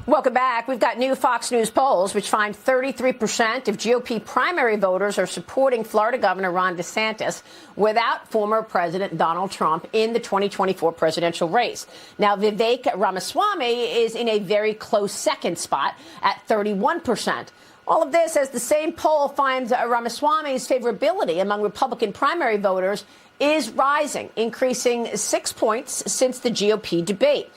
Welcome back. We've got new Fox News polls which find 33% of GOP primary voters are supporting Florida Governor Ron DeSantis without former President Donald Trump in the 2024 presidential race. Now, Vivek Ramaswamy is in a very close second spot at 31%. All of this as the same poll finds Ramaswamy's favorability among Republican primary voters is rising, increasing 6 points since the GOP debate.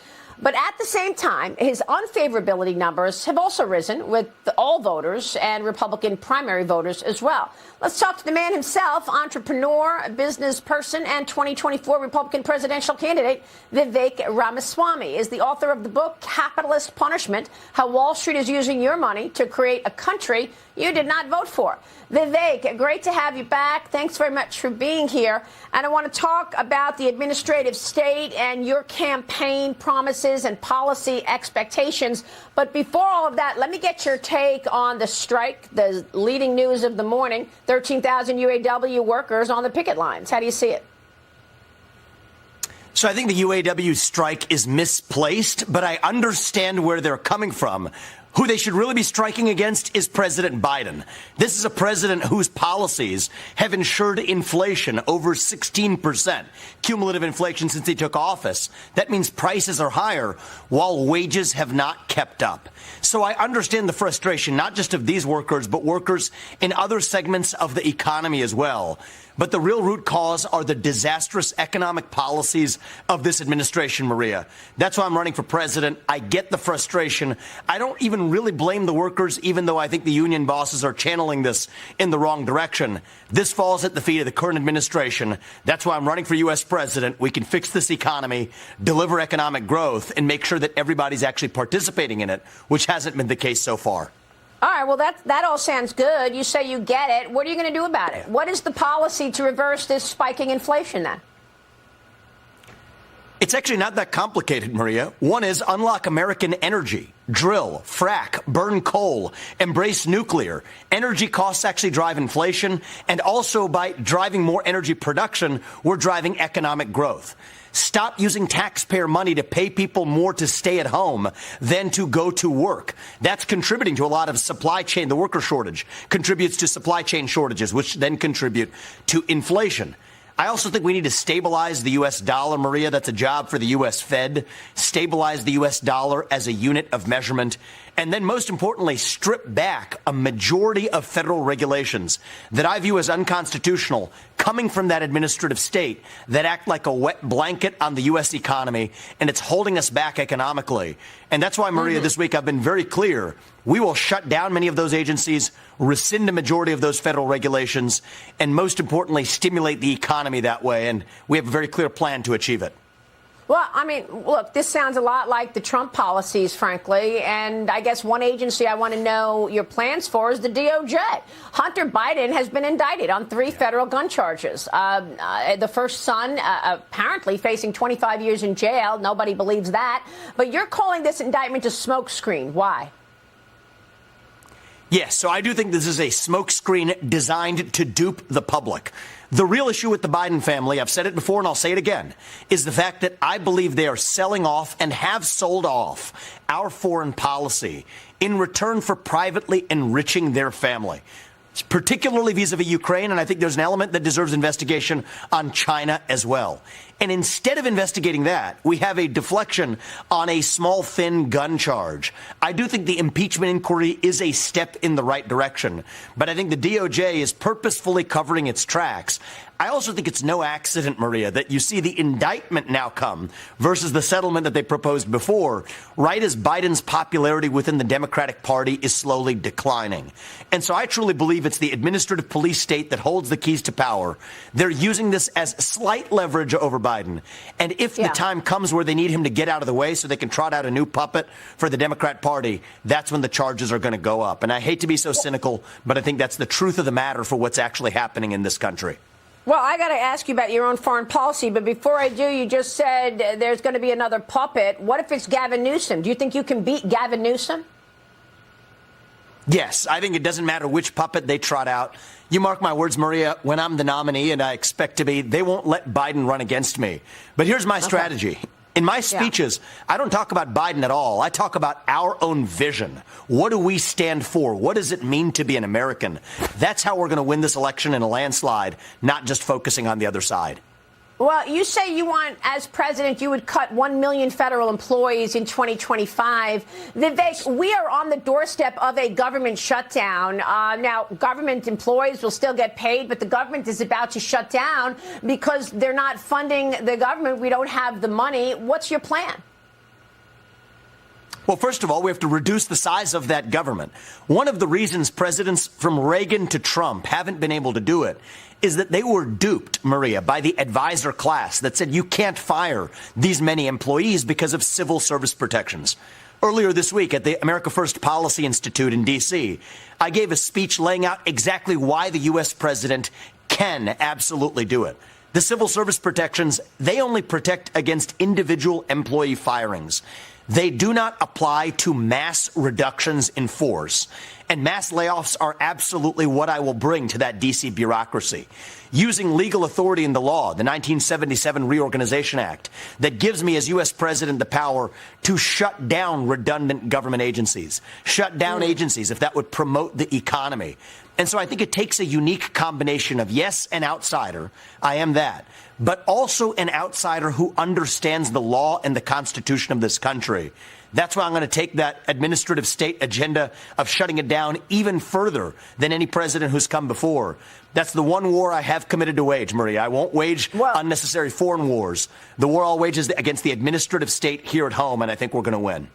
But at the same time, his unfavorability numbers have also risen with all voters and Republican primary voters as well. Let's talk to the man himself, entrepreneur, business person, and 2024 Republican presidential candidate, Vivek Ramaswamy, is the author of the book, Capitalist Punishment, How Wall Street is Using Your Money to Create a Country You Did Not Vote For. Vivek, great to have you back. Thanks very much for being here. And I want to talk about the administrative state and your campaign promises and policy expectations. But before all of that, let me get your take on the strike, the leading news of the morning, 13,000 UAW workers on the picket lines. How do you see it? So I think the UAW strike is misplaced, but I understand where they're coming from. Who they should really be striking against is President Biden. This is a president whose policies have ensured inflation over 16%, cumulative inflation since he took office. That means prices are higher while wages have not kept up. So I understand the frustration, not just of these workers, but workers in other segments of the economy as well. But the real root cause are the disastrous economic policies of this administration, Maria. That's why I'm running for president. I get the frustration. I don't even really blame the workers, even though I think the union bosses are channeling this in the wrong direction. This falls at the feet of the current administration. That's why I'm running for U.S. president. We can fix this economy, deliver economic growth, and make sure that everybody's actually participating in it, which hasn't been the case so far. All right, well, that all sounds good. You say you get it. What are you going to do about it? What is the policy to reverse this spiking inflation then? It's actually not that complicated, Maria. One is unlock American energy, drill, frack, burn coal, embrace nuclear. Energy costs actually drive inflation, and also by driving more energy production, we're driving economic growth. Stop using taxpayer money to pay people more to stay at home than to go to work. That's contributing to a lot of supply chain. The worker shortage contributes to supply chain shortages, which then contribute to inflation. I also think we need to stabilize the U.S. dollar, Maria. That's a job for the U.S. Fed. Stabilize the U.S. dollar as a unit of measurement. And then, most importantly, strip back a majority of federal regulations that I view as unconstitutional coming from that administrative state that act like a wet blanket on the U.S. economy, and it's holding us back economically. And that's why, Maria, this week I've been very clear. We will shut down many of those agencies, rescind a majority of those federal regulations, and most importantly, stimulate the economy that way. And we have a very clear plan to achieve it. Well, I mean, look, this sounds a lot like the Trump policies, frankly. And I guess one agency I want to know your plans for is the DOJ. Hunter Biden has been indicted on 3 federal gun charges. The first son apparently facing 25 years in jail. Nobody believes that. But you're calling this indictment a smokescreen. Why? Yes, so I do think this is a smokescreen designed to dupe the public. The real issue with the Biden family, I've said it before and I'll say it again, is the fact that I believe they are selling off and have sold off our foreign policy in return for privately enriching their family, particularly vis-a-vis Ukraine. And I think there's an element that deserves investigation on China as well. And instead of investigating that, we have a deflection on a small, thin gun charge. I do think the impeachment inquiry is a step in the right direction, but I think the DOJ is purposefully covering its tracks. I also think it's no accident, Maria, that you see the indictment now come versus the settlement that they proposed before, right as Biden's popularity within the Democratic Party is slowly declining. And so I truly believe it's the administrative police state that holds the keys to power. They're using this as slight leverage over Biden. And if the time comes where they need him to get out of the way so they can trot out a new puppet for the Democrat Party, that's when the charges are going to go up. And I hate to be so cynical, but I think that's the truth of the matter for what's actually happening in this country. Well, I got to ask you about your own foreign policy. But before I do, you just said there's going to be another puppet. What if it's Gavin Newsom? Do you think you can beat Gavin Newsom? Yes, I think it doesn't matter which puppet they trot out. You mark my words, Maria, when I'm the nominee, and I expect to be, they won't let Biden run against me. But here's my strategy. In my speeches, I don't talk about Biden at all. I talk about our own vision. What do we stand for? What does it mean to be an American? That's how we're going to win this election in a landslide, not just focusing on the other side. Well, you say you want, as president, you would cut 1 million federal employees in 2025. Vivek, we are on the doorstep of a government shutdown. Now, government employees will still get paid, but the government is about to shut down because they're not funding the government. We don't have the money. What's your plan? Well, first of all, we have to reduce the size of that government. One of the reasons presidents from Reagan to Trump haven't been able to do it is that they were duped, Maria, by the advisor class that said you can't fire these many employees because of civil service protections. Earlier this week at the America First Policy Institute in D.C., I gave a speech laying out exactly why the U.S. president can absolutely do it. The civil service protections, they only protect against individual employee firings. They do not apply to mass reductions in force. And mass layoffs are absolutely what I will bring to that D.C. bureaucracy. Using legal authority in the law, the 1977 Reorganization Act, that gives me as U.S. president the power to shut down redundant government agencies, shut down agencies if that would promote the economy. And so I think it takes a unique combination of, yes, an outsider, I am that, but also an outsider who understands the law and the Constitution of this country. That's why I'm going to take that administrative state agenda of shutting it down even further than any president who's come before. That's the one war I have committed to wage, Maria. I won't wage unnecessary foreign wars. The war I'll wage is against the administrative state here at home, and I think we're going to win.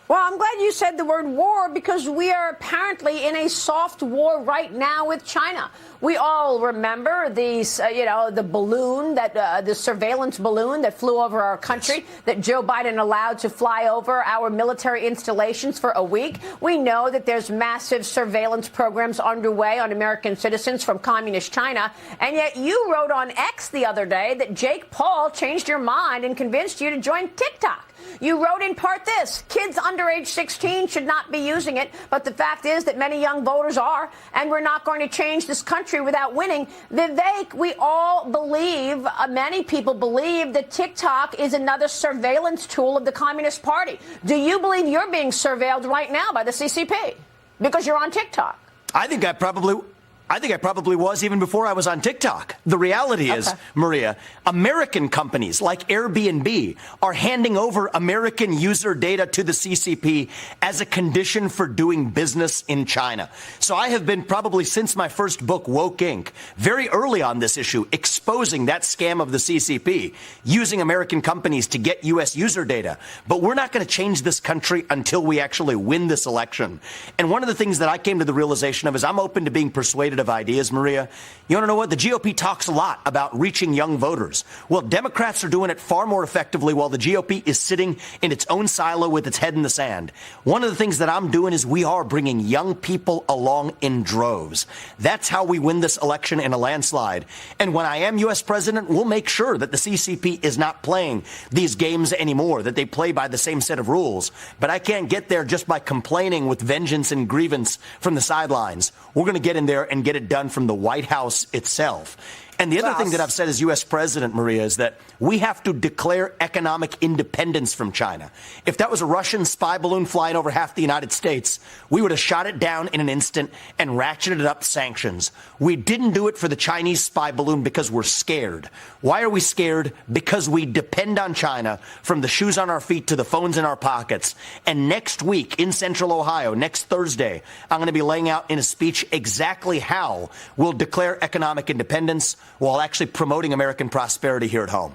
Well, I'm glad you said the word war because we are apparently in a soft war right now with China. We all remember the balloon, the surveillance balloon that flew over our country that Joe Biden allowed to fly over our military installations for a week. We know that there's massive surveillance programs underway on American citizens from communist China. And yet you wrote on X the other day that Jake Paul changed your mind and convinced you to join TikTok. You wrote in part this: kids under age 16 should not be using it. But the fact is that many young voters are, and we're not going to change this country without winning. Vivek, we all believe, many people believe, that TikTok is another surveillance tool of the Communist Party. Do you believe you're being surveilled right now by the CCP because you're on TikTok? I think I probably was even before I was on TikTok. The reality is, Maria, American companies like Airbnb are handing over American user data to the CCP as a condition for doing business in China. So I have been probably since my first book, Woke Inc., very early on this issue, exposing that scam of the CCP, using American companies to get U.S. user data. But we're not going to change this country until we actually win this election. And one of the things that I came to the realization of is I'm open to being persuaded of ideas, Maria. You want to know what? The GOP talks a lot about reaching young voters. Well, Democrats are doing it far more effectively while the GOP is sitting in its own silo with its head in the sand. One of the things that I'm doing is we are bringing young people along in droves. That's how we win this election in a landslide. And when I am U.S. president, we'll make sure that the CCP is not playing these games anymore, that they play by the same set of rules. But I can't get there just by complaining with vengeance and grievance from the sidelines. We're going to get in there and get it done from the White House itself. And the other thing that I've said as U.S. president, Maria, is that we have to declare economic independence from China. If that was a Russian spy balloon flying over half the United States, we would have shot it down in an instant and ratcheted up sanctions. We didn't do it for the Chinese spy balloon because we're scared. Why are we scared? Because we depend on China from the shoes on our feet to the phones in our pockets. And next week in Central Ohio, next Thursday, I'm going to be laying out in a speech exactly how we'll declare economic independence while actually promoting American prosperity here at home.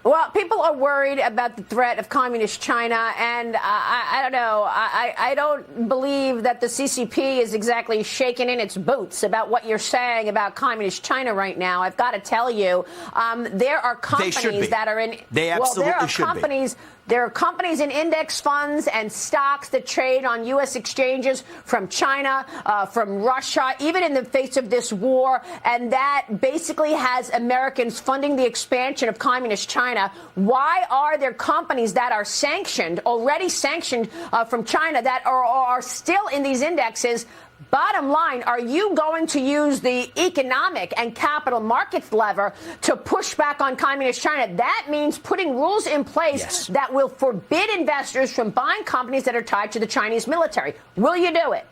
Well, people are worried about the threat of communist China, and I don't know. I don't believe that the CCP is exactly shaking in its boots about what you're saying about communist China right now. I've got to tell you, there are companies that are in. They absolutely should be. There are companies in index funds and stocks that trade on U.S. exchanges from China, from Russia, even in the face of this war. And that basically has Americans funding the expansion of communist China. Why are there companies that are sanctioned, already sanctioned from China, that are still in these indexes, Bottom line, are you going to use the economic and capital markets lever to push back on communist China? That means putting rules in place that will forbid investors from buying companies that are tied to the Chinese military. Will you do it?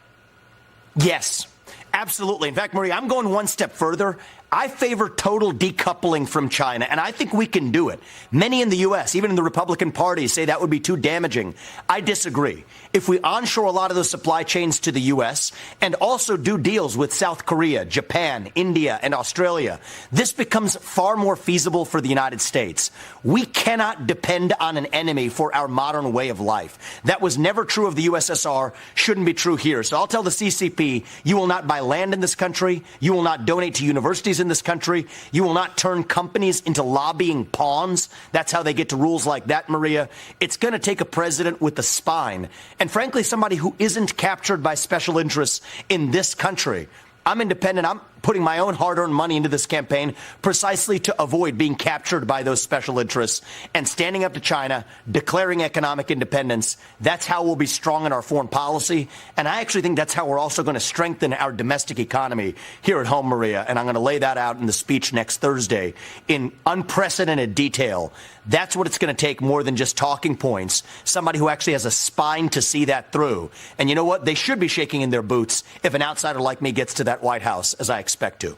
Yes, absolutely. In fact, Maria, I'm going one step further. I favor total decoupling from China, and I think we can do it. Many in the U.S., even in the Republican Party, say that would be too damaging. I disagree. If we onshore a lot of those supply chains to the U.S. and also do deals with South Korea, Japan, India, and Australia, this becomes far more feasible for the United States. We cannot depend on an enemy for our modern way of life. That was never true of the USSR, shouldn't be true here. So I'll tell the CCP, you will not buy land in this country, you will not donate to universities in this country, you will not turn companies into lobbying pawns. That's how they get to rules like that, Maria. It's going to take a president with a spine, and frankly, somebody who isn't captured by special interests in this country. I'm independent. I'm putting my own hard-earned money into this campaign precisely to avoid being captured by those special interests and standing up to China, declaring economic independence. That's how we'll be strong in our foreign policy. And I actually think that's how we're also going to strengthen our domestic economy here at home, Maria. And I'm going to lay that out in the speech next Thursday in unprecedented detail. That's what it's going to take, more than just talking points. Somebody who actually has a spine to see that through. And you know what? They should be shaking in their boots if an outsider like me gets to that White House, as I expect to.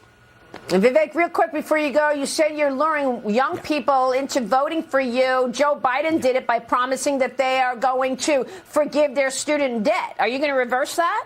And Vivek, real quick before you go, you said you're luring young people into voting for you. Joe Biden did it by promising that they are going to forgive their student debt. Are you going to reverse that?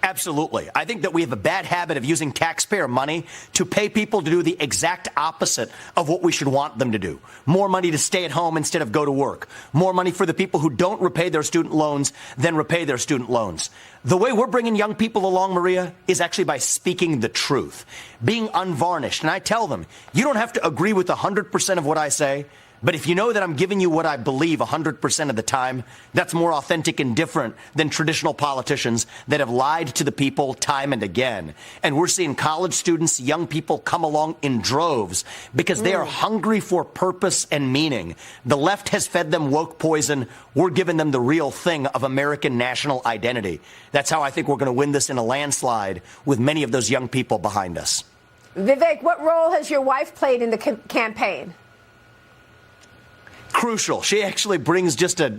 Absolutely. I think that we have a bad habit of using taxpayer money to pay people to do the exact opposite of what we should want them to do. More money to stay at home instead of go to work. More money for the people who don't repay their student loans than repay their student loans. The way we're bringing young people along, Maria, is actually by speaking the truth, being unvarnished. And I tell them, you don't have to agree with 100% of what I say. But if you know that I'm giving you what I believe 100% of the time, that's more authentic and different than traditional politicians that have lied to the people time and again. And we're seeing college students, young people come along in droves because they are hungry for purpose and meaning. The left has fed them woke poison. We're giving them the real thing of American national identity. That's how I think we're going to win this in a landslide with many of those young people behind us. Vivek, what role has your wife played in the campaign? Crucial. She actually brings just a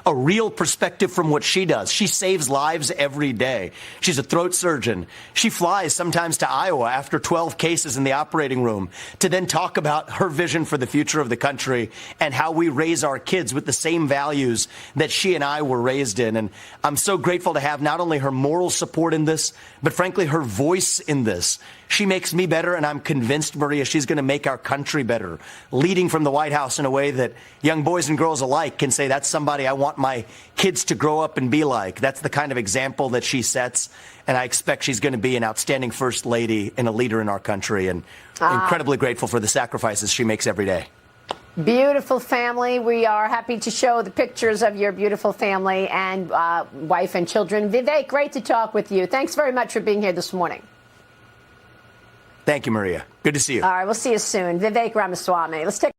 real perspective from what she does. She saves lives every day. She's a throat surgeon. She flies sometimes to Iowa after 12 cases in the operating room to then talk about her vision for the future of the country and how we raise our kids with the same values that she and I were raised in. And I'm so grateful to have not only her moral support in this, but frankly, her voice in this. She makes me better, and I'm convinced, Maria, she's going to make our country better, leading from the White House in a way that young boys and girls alike can say, that's somebody I want my kids to grow up and be like. That's the kind of example that she sets, and I expect she's going to be an outstanding first lady and a leader in our country, and incredibly grateful for the sacrifices she makes every day. Beautiful family. We are happy to show the pictures of your beautiful family and wife and children. Vivek, great to talk with you. Thanks very much for being here this morning. Thank you, Maria. Good to see you. All right, we'll see you soon. Vivek Ramaswamy. Let's take